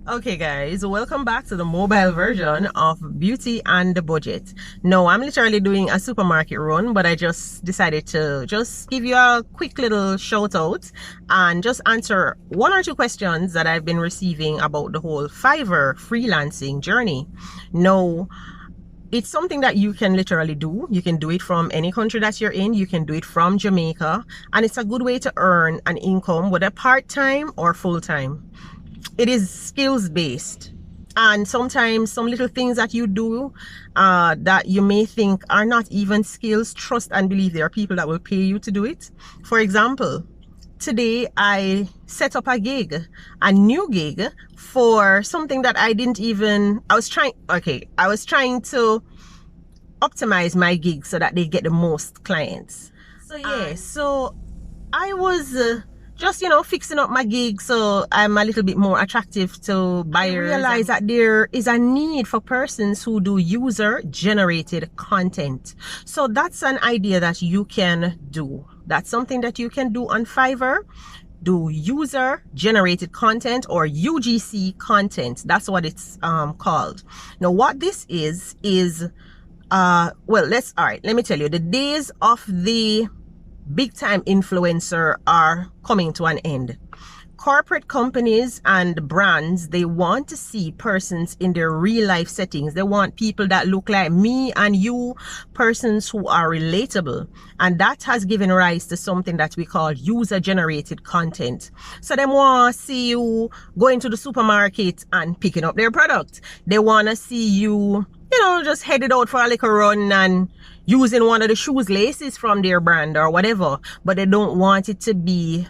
Okay guys, welcome back to the mobile version of Beauty and the Budget. No, I'm literally doing a supermarket run, but I just decided to just give you a quick little shout out and just answer one or two questions that I've been receiving about the whole Fiverr freelancing journey. No, it's something that you can literally do. You can do it from any country that you're in. You can do it from Jamaica, and it's a good way to earn an income, whether part-time or full-time. It is skills based, and sometimes some little things that you do that you may think are not even skills, trust and believe there are people that will pay you to do it. For example, today I set up a new gig for something that I was trying to optimize my gig so that they get the most clients. So I was just fixing up my gig so I'm a little bit more attractive to buyers. I realize that there is a need for persons who do user generated content. So that's an idea that you can do. That's something that you can do on Fiverr. Do user generated content, or UGC content. That's what it's called. Now what this is let me tell you, the days of the big time influencer are coming to an end. Corporate companies and brands, they want to see persons in their real life settings. They want people that look like me and you, persons who are relatable. And that has given rise to something that we call user generated content. So they want to see you going to the supermarket and picking up their product. They want to see you, just headed out for a little run and using one of the shoes laces from their brand or whatever, but they don't want it to be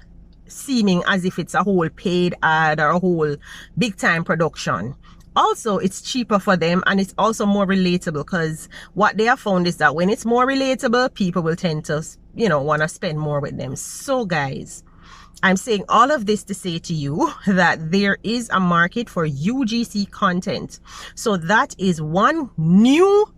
seeming as if it's a whole paid ad or a whole big time production. Also, it's cheaper for them, and it's also more relatable, because what they have found is that when it's more relatable, people will tend to want to spend more with them. So guys, I'm saying all of this to say to you that there is a market for UGC content. So that is one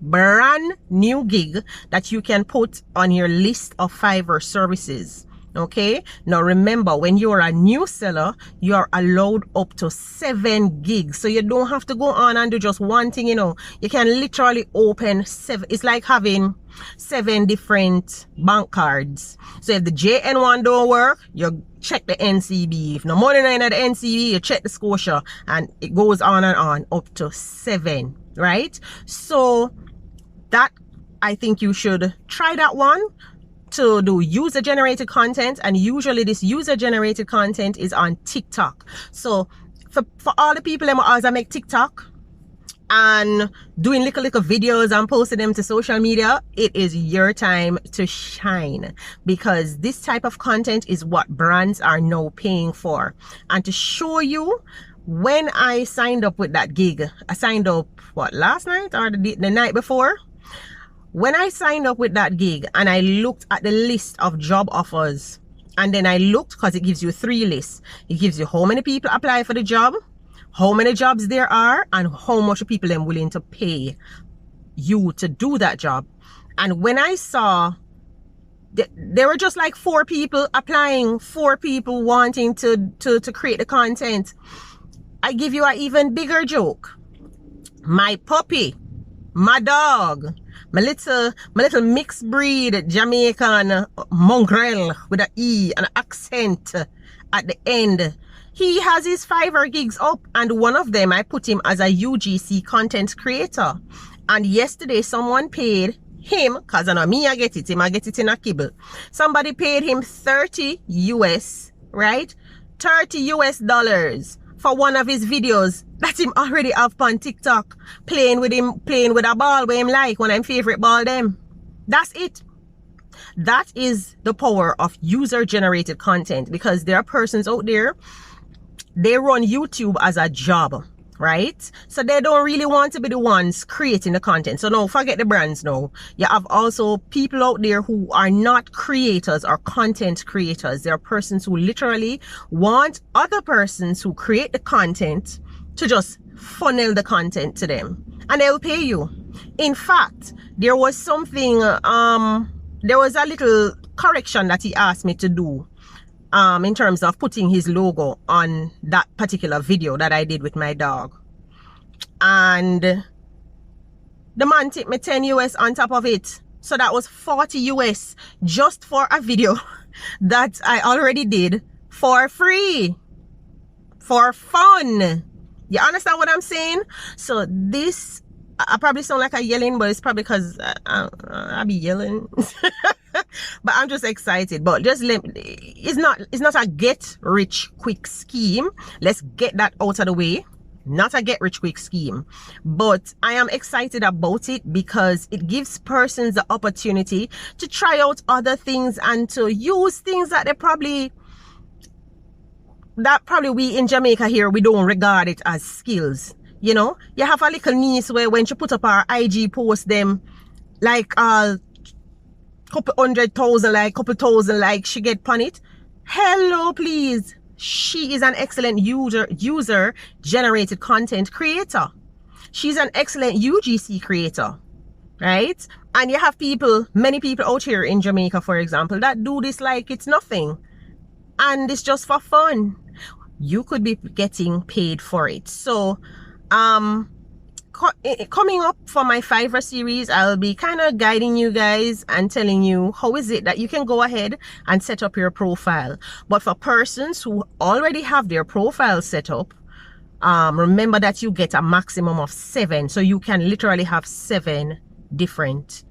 brand new gig that you can put on your list of Fiverr services. Okay, now remember, when you're a new seller, you are allowed up to 7 gigs. So you don't have to go on and do just one thing. You can literally open 7. It's like having 7 different bank cards. So if the JN1 don't work, you check the NCB. If no money in the NCB, you check the Scotia, and it goes on and on up to 7, right? So that, I think you should try that one, to do user generated content. And usually this user generated content is on TikTok. So for all the people that always make TikTok and doing little videos and posting them to social media, it is your time to shine, because this type of content is what brands are now paying for. And to show you, when I signed up with that gig, I signed up last night or the night before. When I signed up with that gig and I looked at the list of job offers, and then I looked, because it gives you 3 lists. It gives you how many people apply for the job, how many jobs there are, and how much people are willing to pay you to do that job. And when I saw there were just like 4 people applying, 4 people wanting to create the content, I give you an even bigger joke. My puppy, my dog, my little mixed breed Jamaican mongrel with an E and an accent at the end, he has his Fiverr gigs up, and one of them I put him as a UGC content creator. And yesterday someone paid him, because I know me, I get it in a kibble. Somebody paid him 30 US, right? $30 US for one of his videos that him already have on TikTok, playing with a ball where him like one of him favorite ball them. That's it. That is the power of user generated content, because there are persons out there, they run YouTube as a job, right? So they don't really want to be the ones creating the content. So no, forget the brands now. You have also people out there who are not creators or content creators. There are persons who literally want other persons who create the content to just funnel the content to them, and they will pay you. In fact, there was something, there was a little correction that he asked me to do in terms of putting his logo on that particular video that I did with my dog. And the man tipped me 10 US on top of it. So that was 40 US just for a video that I already did for free, for fun. You understand what I'm saying? So this, I probably sound like I'm yelling, but it's probably because I be yelling. But I'm just excited. But just it's not a get rich quick scheme. Let's get that out of the way. Not a get rich quick scheme, but I am excited about it because it gives persons the opportunity to try out other things and to use things that probably we in Jamaica here, we don't regard it as skills. You know, you have a little niece where when she put up her IG post, them like couple 100,000 like, couple thousand like, she get on it. Hello, please. She is an excellent user generated content creator. She's an excellent UGC creator, right? And you have many people out here in Jamaica, for example, that do this like it's nothing. And it's just for fun. You could be getting paid for it. So, coming up for my Fiverr series, I'll be kind of guiding you guys and telling you how is it that you can go ahead and set up your profile. But for persons who already have their profile set up, remember that you get a maximum of 7. So you can literally have 7 different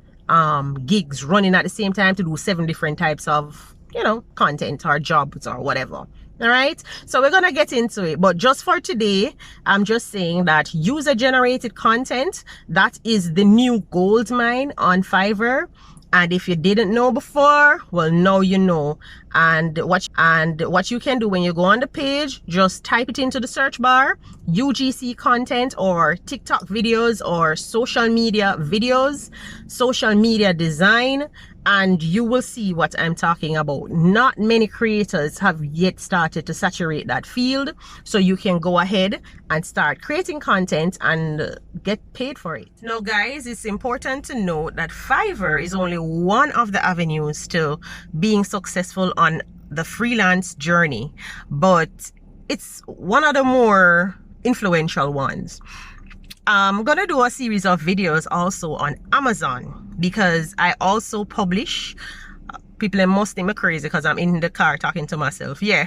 gigs running at the same time to do 7 different types of, you know, content or jobs or whatever. All right, so we're gonna get into it, but just for today, I'm just saying that user generated content, that is the new gold mine on Fiverr. And if you didn't know before, well, now you know. And what you can do when you go on the page, just type it into the search bar, UGC content or TikTok videos or social media videos, social media design, and you will see what I'm talking about. Not many creators have yet started to saturate that field, so you can go ahead and start creating content and get paid for it. Now guys, it's important to note that Fiverr is only one of the avenues to being successful on the freelance journey, but it's one of the more influential ones. I'm gonna do a series of videos also on Amazon because I also publish. People must think me crazy because I'm in the car talking to myself. Yeah,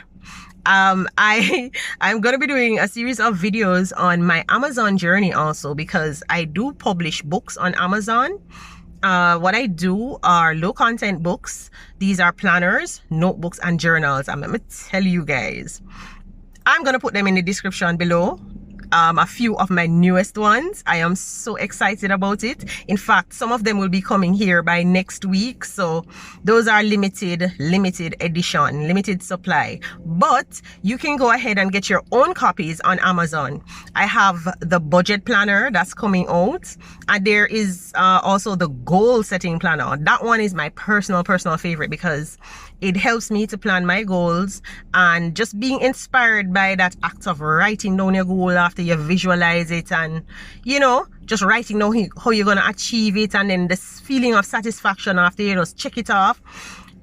I'm gonna be doing a series of videos on my Amazon journey also because I do publish books on Amazon. What I do are low content books. These are planners, notebooks, and journals. I'm gonna tell you guys. I'm gonna put them in the description below. A few of my newest ones. I am so excited about it. In fact, some of them will be coming here by next week. So those are limited edition, limited supply. But you can go ahead and get your own copies on Amazon. I have the budget planner that's coming out. And there is also the goal setting planner. That one is my personal favorite because it helps me to plan my goals and just being inspired by that act of writing down your goal after you visualize it and, you know, just writing down how you're going to achieve it, and then this feeling of satisfaction after you just check it off.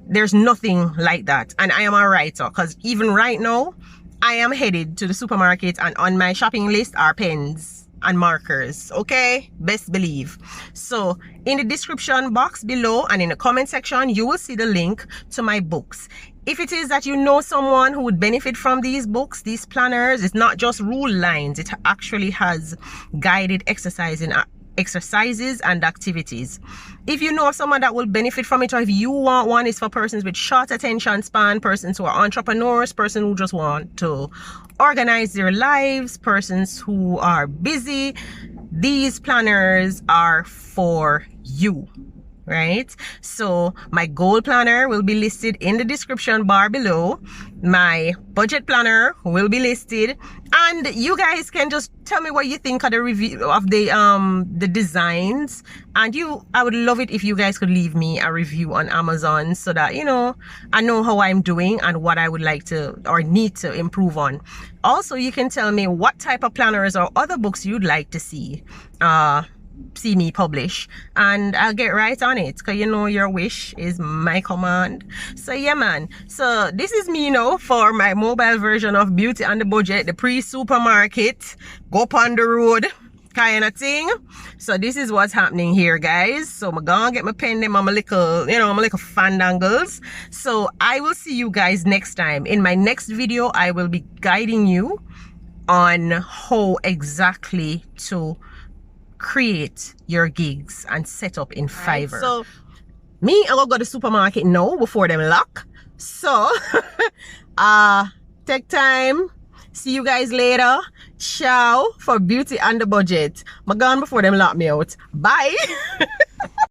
There's nothing like that. And I am a writer because even right now, I am headed to the supermarket and on my shopping list are pens and markers, okay? Best believe. So in the description box below and in the comment section, you will see the link to my books. If it is that you know someone who would benefit from these books, these planners, it's not just rule lines, it actually has guided exercises and activities. If you know of someone that will benefit from it, or if you want one, it's for persons with short attention span, persons who are entrepreneurs, persons who just want to organize their lives, persons who are busy, these planners are for you, right? So my goal planner will be listed in the description bar below. My budget planner will be listed, and you guys can just tell me what you think of the review of the designs. And I would love it if you guys could leave me a review on Amazon so that, you know, I know how I'm doing and what I would like to or need to improve on. Also, you can tell me what type of planners or other books you'd like to see see me publish, and I'll get right on it, because you know your wish is my command. So yeah man, so this is me now for my mobile version of Beauty and the Budget, the pre-supermarket, go up on the road kind of thing. So this is what's happening here, guys. So I'm gonna get my pen them on my little, you know, my little fandangles. So I will see you guys next time. In my next video, I will be guiding you on how exactly to create your gigs and set up in Fiverr. So me, I'm gonna go to the supermarket now before them lock. So take time. See you guys later. Ciao for Beauty and the Budget. I'm gone before them lock me out. Bye.